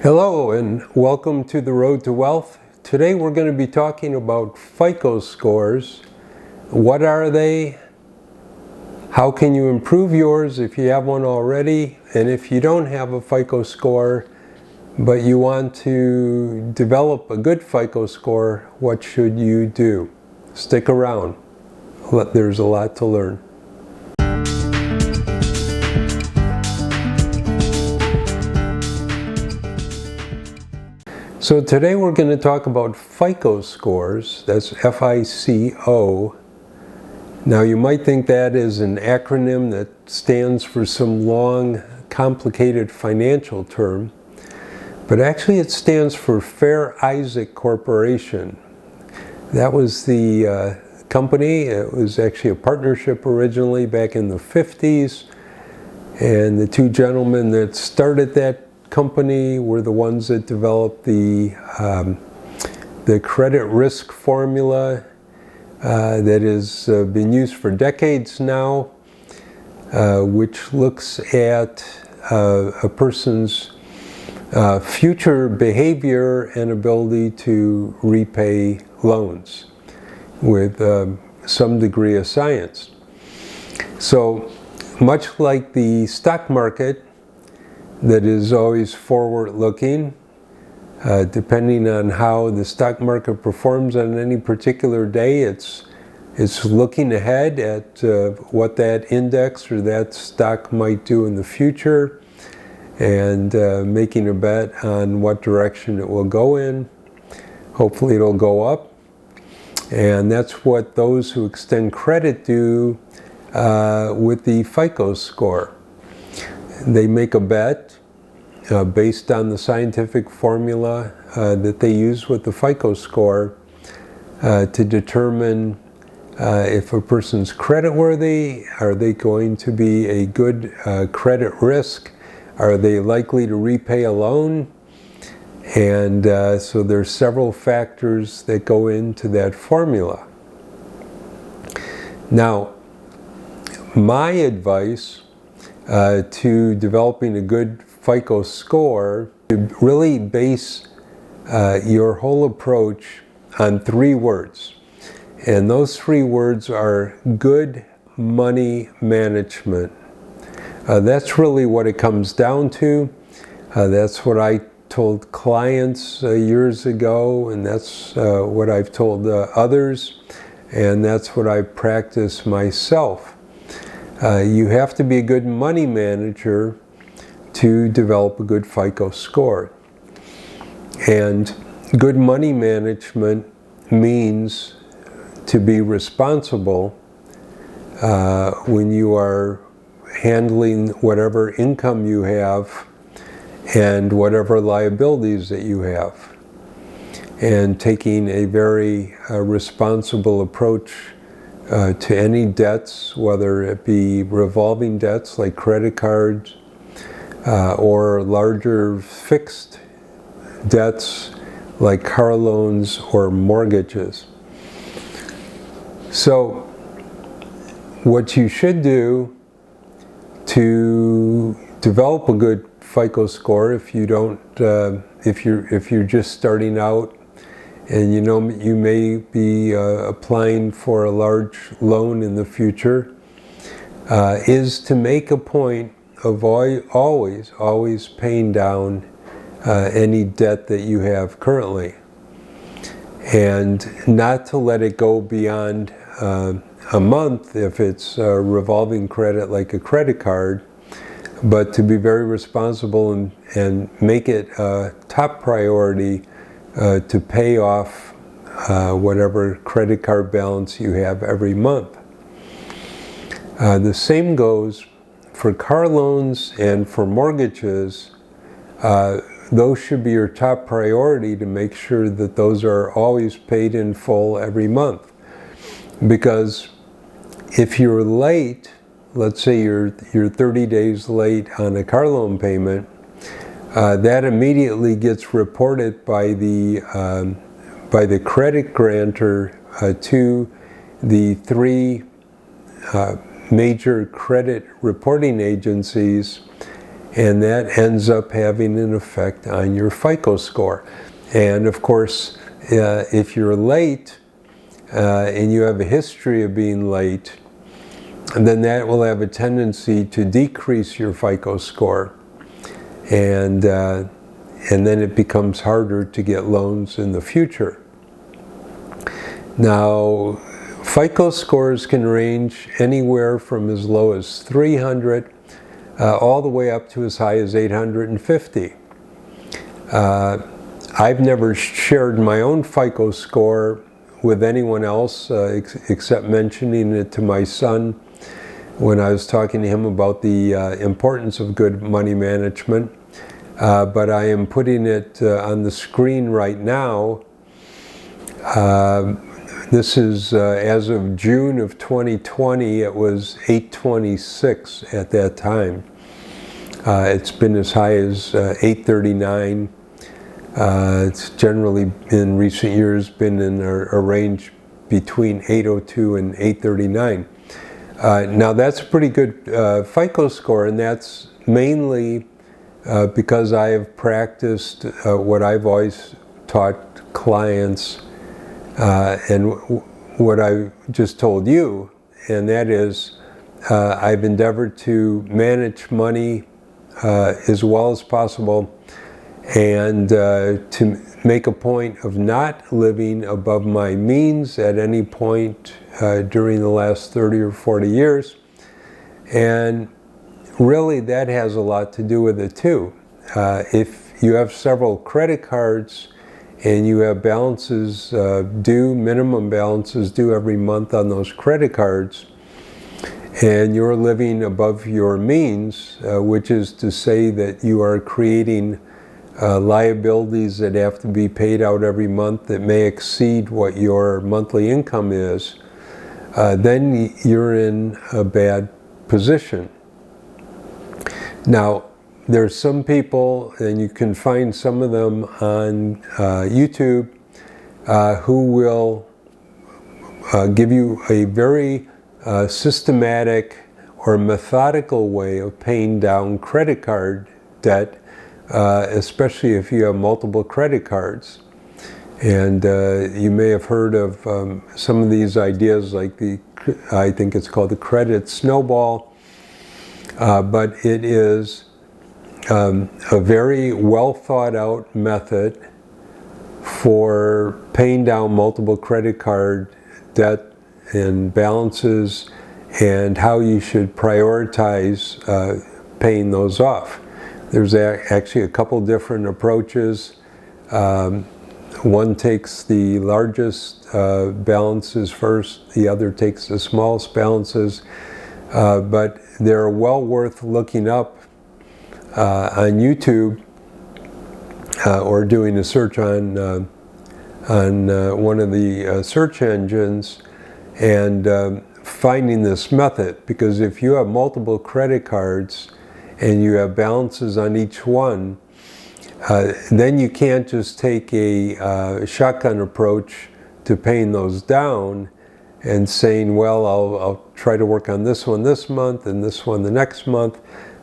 Hello and welcome to the Road to Wealth. Today we're going to be talking about FICO scores. What are they? How can you improve yours if you have one already? And if you don't have a FICO score, but you want to develop a good FICO score, what should you do? Stick around. There's a lot to learn. So today we're going to talk about FICO scores. That's F-I-C-O. Now you might think that is an acronym that stands for some long, complicated financial term, but actually it stands for Fair Isaac Corporation. That was the company. It was actually a partnership originally back in the 50s, and the two gentlemen that started that company were the ones that developed the credit risk formula that has been used for decades now, which looks at a person's future behavior and ability to repay loans with some degree of science. So much like the stock market, that is always forward-looking, depending on how the stock market performs on any particular day. It's looking ahead at what that index or that stock might do in the future, and making a bet on what direction it will go in. Hopefully it'll go up, and that's what those who extend credit do with the FICO score. They make a bet based on the scientific formula that they use with the FICO score to determine if a person's creditworthy. Are they going to be a good credit risk? Are they likely to repay a loan? And so there's several factors that go into that formula. Now, my advice to developing a good FICO score, to really base your whole approach on three words. And those three words are good money management. That's really what it comes down to. That's what I told clients years ago, and that's what I've told others, and that's what I practice myself. You have to be a good money manager to develop a good FICO score. And good money management means to be responsible when you are handling whatever income you have and whatever liabilities that you have, and taking a very responsible approach to any debts, whether it be revolving debts like credit cards or larger fixed debts like car loans or mortgages. So what you should do to develop a good FICO score, if you don't, if you're just starting out, and you may be applying for a large loan in the future, is to make a point of always paying down any debt that you have currently, and not to let it go beyond a month if it's a revolving credit like a credit card, but to be very responsible and make it a top priority to pay off whatever credit card balance you have every month. The same goes for car loans and for mortgages. Those should be your top priority, to make sure that those are always paid in full every month. Because if you're late, let's say you're 30 days late on a car loan payment, that immediately gets reported by the credit grantor to the three major credit reporting agencies, and that ends up having an effect on your FICO score. And of course, if you're late and you have a history of being late, then that will have a tendency to decrease your FICO score, and then it becomes harder to get loans in the future. Now, FICO scores can range anywhere from as low as 300 all the way up to as high as 850. I've never shared my own FICO score with anyone else except mentioning it to my son when I was talking to him about the importance of good money management. But I am putting it on the screen right now. This is as of June of 2020, it was 826 at that time. It's been as high as 839. It's generally in recent years been in a range between 802 and 839. Now that's a pretty good FICO score, and that's mainly because I have practiced what I've always taught clients and what I just told you, and that is I've endeavored to manage money as well as possible, and to make a point of not living above my means at any point during the last 30 or 40 years. And really that has a lot to do with it too. If you have several credit cards and you have balances due, minimum balances due every month on those credit cards, and you're living above your means, which is to say that you are creating liabilities that have to be paid out every month that may exceed what your monthly income is, then you're in a bad position. Now, there's some people, and you can find some of them on YouTube, who will give you a very systematic or methodical way of paying down credit card debt, especially if you have multiple credit cards. And you may have heard of some of these ideas, like I think it's called the credit snowball, but it is a very well thought out method for paying down multiple credit card debt and balances, and how you should prioritize paying those off. There's actually a couple different approaches. One takes the largest balances first, the other takes the smallest balances, but they're well worth looking up on YouTube or doing a search on one of the search engines, and finding this method. Because if you have multiple credit cards and you have balances on each one, then you can't just take a shotgun approach to paying those down and saying, well, I'll try to work on this one this month and this one the next month.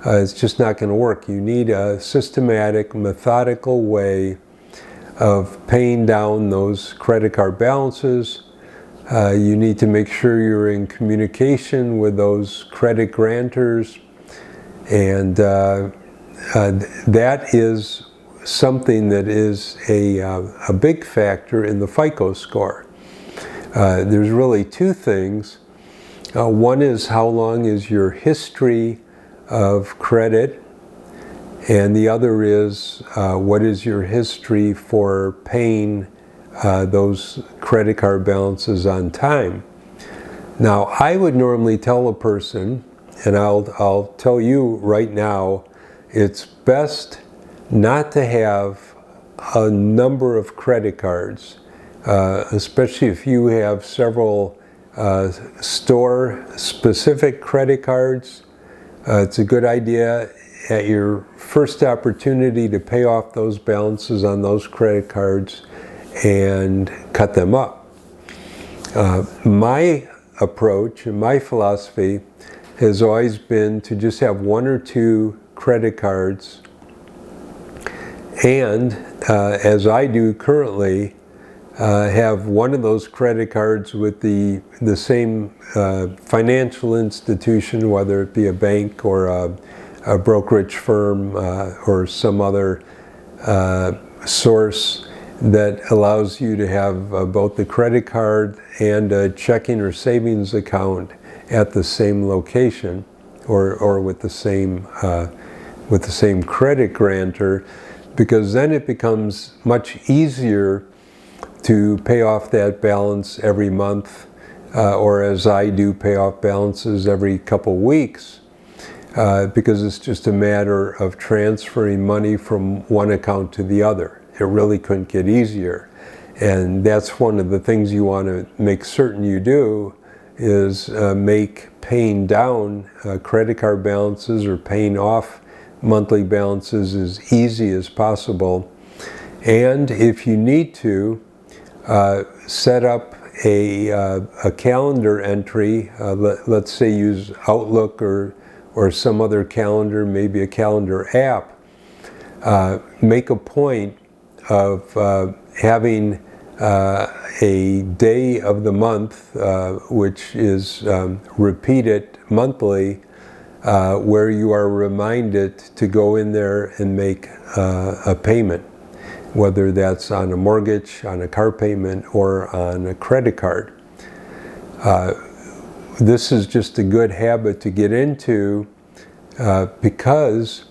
It's just not going to work. You need a systematic, methodical way of paying down those credit card balances. You need to make sure you're in communication with those credit grantors, and that is something that is a big factor in the FICO score. There's really two things. One is how long is your history of credit, and the other is what is your history for paying those credit card balances on time. Now, I would normally tell a person, and I'll tell you right now, it's best not to have a number of credit cards, especially if you have several store-specific credit cards. It's a good idea at your first opportunity to pay off those balances on those credit cards and cut them up. My approach and my philosophy has always been to just have one or two credit cards, and as I do currently, have one of those credit cards with the same financial institution, whether it be a bank or a brokerage firm or some other source that allows you to have both the credit card and a checking or savings account at the same location, or with the same credit grantor, because then it becomes much easier to pay off that balance every month, or as I do, pay off balances every couple weeks, because it's just a matter of transferring money from one account to the other. It really couldn't get easier. And that's one of the things you want to make certain you do, is make paying down credit card balances or paying off monthly balances as easy as possible. And if you need to, set up a calendar entry. Let's say use Outlook or some other calendar, maybe a calendar app. Make a point of having a day of the month, which is repeated monthly, where you are reminded to go in there and make a payment, whether that's on a mortgage, on a car payment, or on a credit card. This is just a good habit to get into, because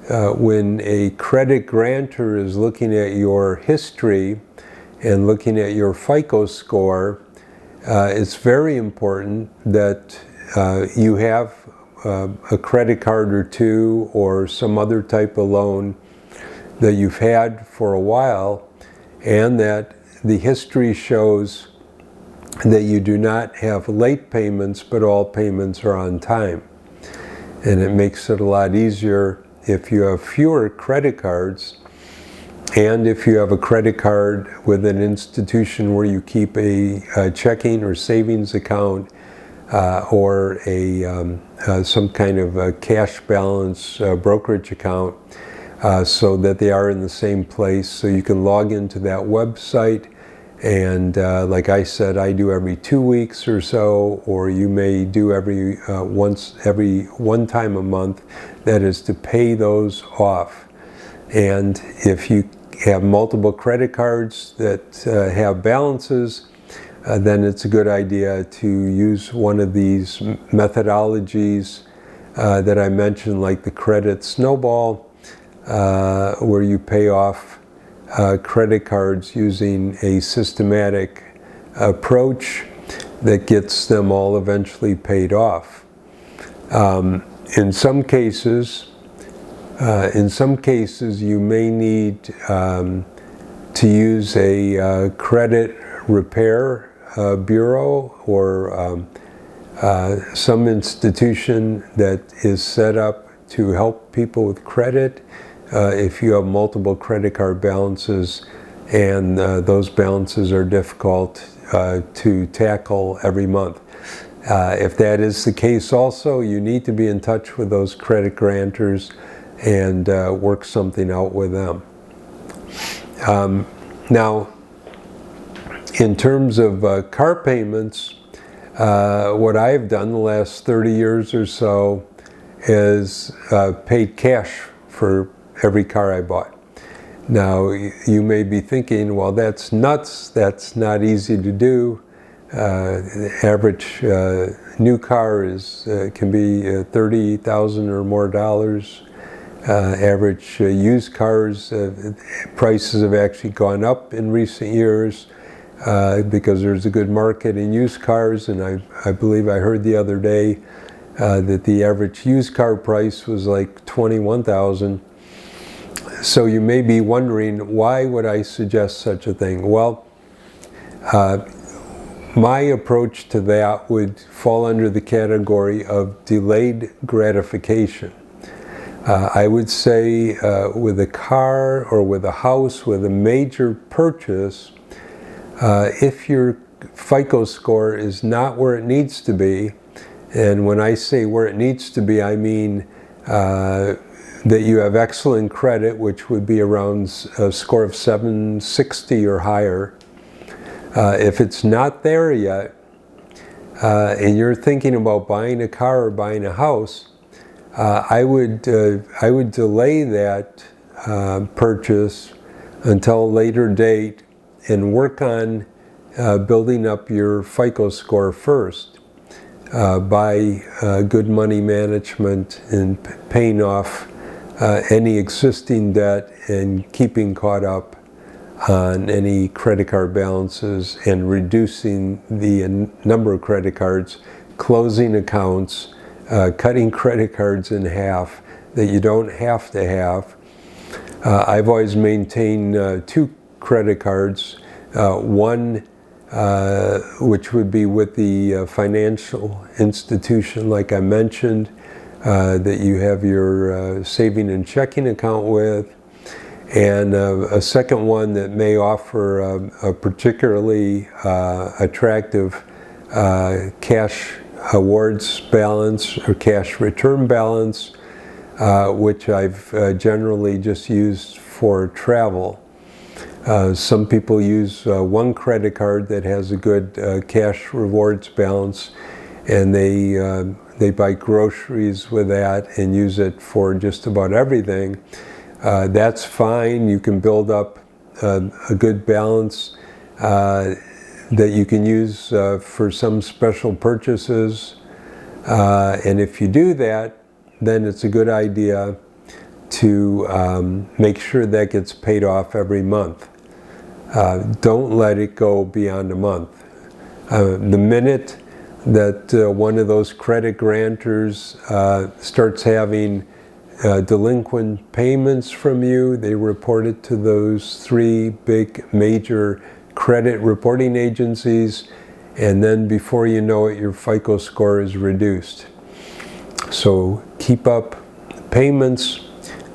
when a credit grantor is looking at your history and looking at your FICO score, it's very important that you have a credit card or two or some other type of loan that you've had for a while, and that the history shows that you do not have late payments, but all payments are on time. And it makes it a lot easier if you have fewer credit cards, and if you have a credit card with an institution where you keep a checking or savings account, or some kind of a cash balance brokerage account, so that they are in the same place, so you can log into that website. And like I said, I do every 2 weeks or so, or you may do every one time a month. That is to pay those off. And if you have multiple credit cards that have balances, then it's a good idea to use one of these methodologies that I mentioned, like the credit snowball, where you pay off credit cards using a systematic approach that gets them all eventually paid off. In some cases, you may need to use a credit repair bureau, or some institution that is set up to help people with credit. If you have multiple credit card balances and those balances are difficult to tackle every month. If that is the case also, you need to be in touch with those credit grantors and work something out with them. Now, in terms of car payments, what I've done the last 30 years or so is paid cash for every car I bought. Now, you may be thinking, well, that's nuts. That's not easy to do. The average new car can be $30,000 or more dollars. Average used cars prices have actually gone up in recent years because there's a good market in used cars, and I believe I heard the other day that the average used car price was like $21,000. So you may be wondering, why would I suggest such a thing? Well, my approach to that would fall under the category of delayed gratification. I would say with a car or with a house, with a major purchase, if your FICO score is not where it needs to be, and when I say where it needs to be, I mean that you have excellent credit, which would be around a score of 760 or higher. If it's not there yet, and you're thinking about buying a car or buying a house, I would delay that purchase until a later date and work on building up your FICO score first by good money management and paying off any existing debt and keeping caught up on any credit card balances and reducing the number of credit cards, closing accounts, cutting credit cards in half that you don't have to have. I've always maintained 2 credit cards, one which would be with the financial institution like I mentioned, that you have your saving and checking account with, and a second one that may offer a particularly attractive cash awards balance or cash return balance, which I've generally just used for travel. Some people use one credit card that has a good cash rewards balance, and they buy groceries with that and use it for just about everything. That's fine. You can build up a good balance that you can use for some special purchases. And if you do that, then it's a good idea to make sure that gets paid off every month. Don't let it go beyond a month. The minute that one of those credit grantors starts having delinquent payments from you, they report it to those 3 big major credit reporting agencies, and then before you know it, your FICO score is reduced. So keep up payments,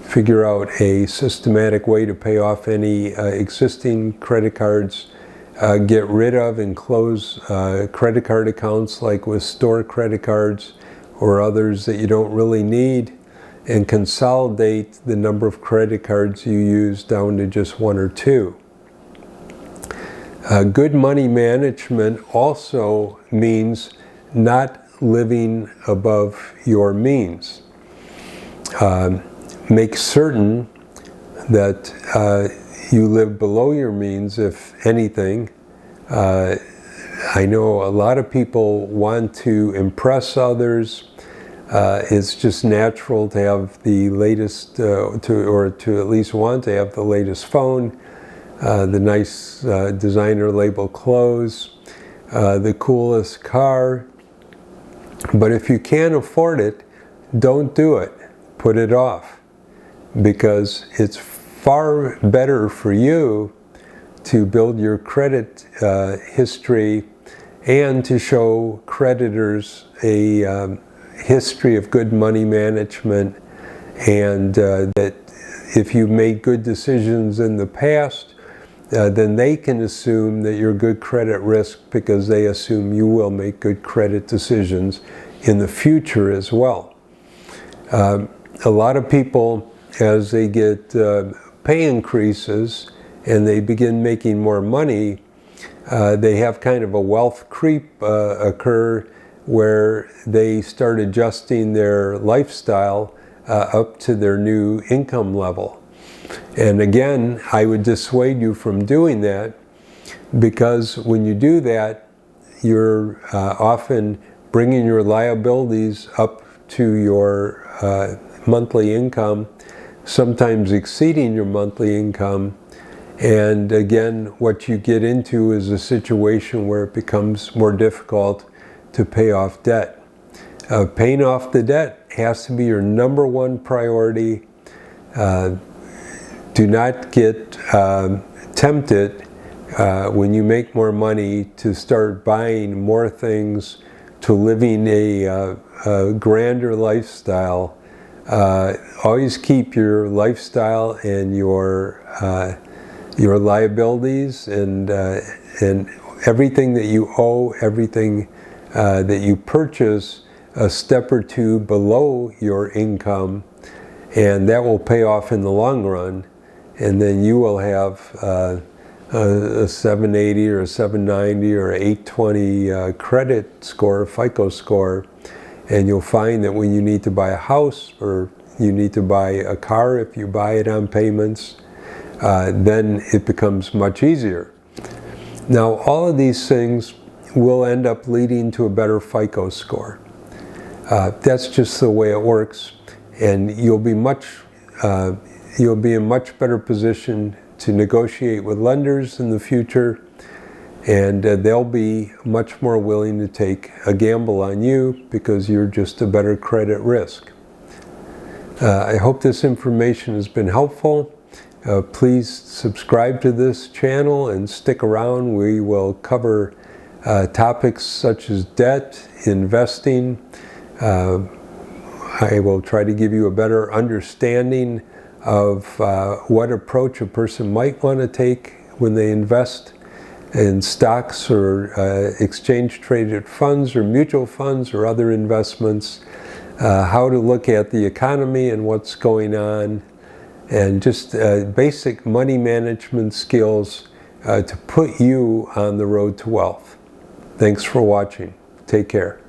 figure out a systematic way to pay off any existing credit cards, get rid of and close credit card accounts like with store credit cards or others that you don't really need, and consolidate the number of credit cards you use down to just 1 or 2. Good money management also means not living above your means. Make certain that you live below your means, if anything. I know a lot of people want to impress others. It's just natural to have the latest, or to at least want to have the latest phone, the nice designer label clothes, the coolest car. But if you can't afford it, don't do it. Put it off. Because it's far better for you to build your credit history and to show creditors a history of good money management, and that if you made good decisions in the past, then they can assume that you're good credit risk because they assume you will make good credit decisions in the future as well. A lot of people, as they get pay increases and they begin making more money, they have kind of a wealth creep occur where they start adjusting their lifestyle up to their new income level. And again, I would dissuade you from doing that, because when you do that, you're often bringing your liabilities up to your monthly income, sometimes exceeding your monthly income. And again, what you get into is a situation where it becomes more difficult to pay off debt. Paying off the debt has to be your number 1 priority. Do not get tempted when you make more money to start buying more things, to living a grander lifestyle. Always keep your lifestyle and your liabilities and everything that you owe, everything that you purchase, a step or 2 below your income, and that will pay off in the long run, and then you will have a 780 or a 790 or a 820 credit score, FICO score, and you'll find that when you need to buy a house or you need to buy a car, if you buy it on payments, then it becomes much easier. Now, all of these things will end up leading to a better FICO score. That's just the way it works, and you'll be in much better position to negotiate with lenders in the future, and they'll be much more willing to take a gamble on you because you're just a better credit risk. I hope this information has been helpful. Please subscribe to this channel and stick around. We will cover topics such as debt, investing. I will try to give you a better understanding of what approach a person might want to take when they invest in stocks or exchange traded funds or mutual funds or other investments, how to look at the economy and what's going on, and just basic money management skills to put you on the road to wealth. Thanks for watching. Take care.